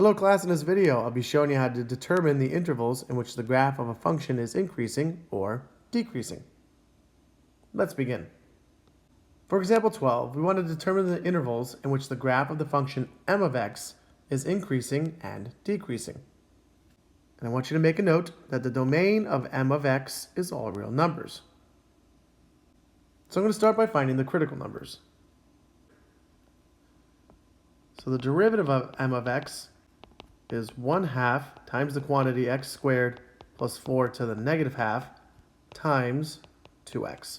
Hello class, in this video I'll be showing you how to determine the intervals in which the graph of a function is increasing or decreasing. Let's begin. For example 12, we want to determine the intervals in which the graph of the function m of x is increasing and decreasing. And I want you to make a note that the domain of m of x is all real numbers. So I'm going to start by finding the critical numbers. So the derivative of m of x is 1/2 times the quantity x squared plus 4 to the negative half times 2x.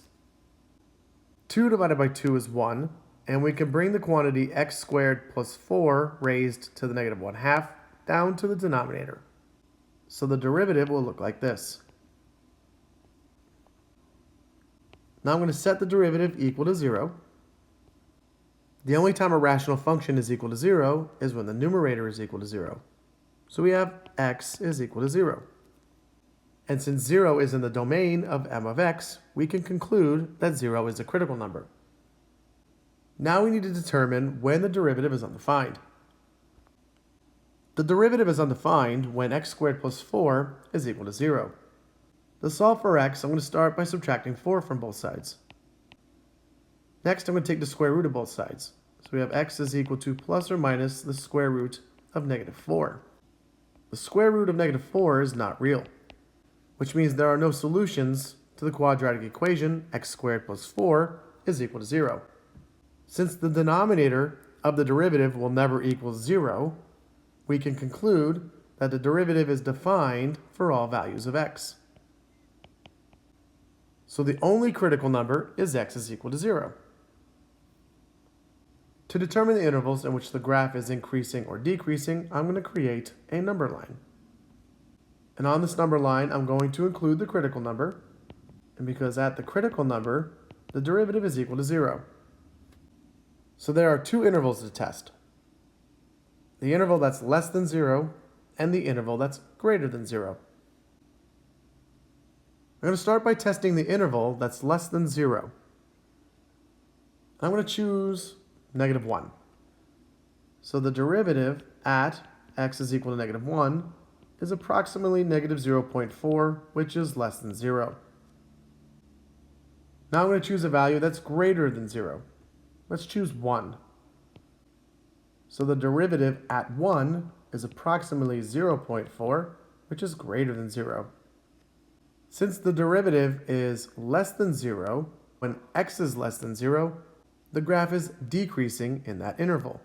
2 divided by 2 is 1, and we can bring the quantity x squared plus 4 raised to the negative 1/2 down to the denominator. So the derivative will look like this. Now I'm going to set the derivative equal to 0. The only time a rational function is equal to 0 is when the numerator is equal to 0. So we have x is equal to 0. And since 0 is in the domain of m of x, we can conclude that 0 is a critical number. Now we need to determine when the derivative is undefined. The derivative is undefined when x squared plus 4 is equal to 0. To solve for x, I'm going to start by subtracting 4 from both sides. Next, I'm going to take the square root of both sides. So we have x is equal to plus or minus the square root of negative 4. The square root of negative 4 is not real, which means there are no solutions to the quadratic equation x squared plus 4 is equal to 0. Since the denominator of the derivative will never equal 0, we can conclude that the derivative is defined for all values of x. So the only critical number is x is equal to 0. To determine the intervals in which the graph is increasing or decreasing, I'm going to create a number line. And on this number line, I'm going to include the critical number. And because at the critical number, the derivative is equal to 0. So there are two intervals to test. The interval that's less than 0 and the interval that's greater than 0. I'm going to start by testing the interval that's less than 0. I'm going to choose negative 1. So the derivative at x is equal to negative 1 is approximately negative 0.4, which is less than 0. Now I'm going to choose a value that's greater than 0. Let's choose 1. So the derivative at 1 is approximately 0.4, which is greater than 0. Since the derivative is less than 0, when x is less than 0, the graph is decreasing in that interval.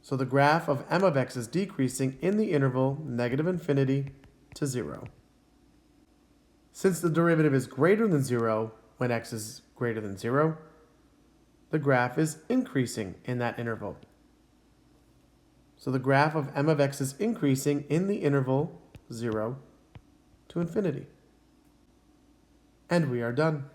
So the graph of m of x is decreasing in the interval negative infinity to 0. Since the derivative is greater than 0 when x is greater than 0, the graph is increasing in that interval. So the graph of m of x is increasing in the interval 0 to infinity. And we are done.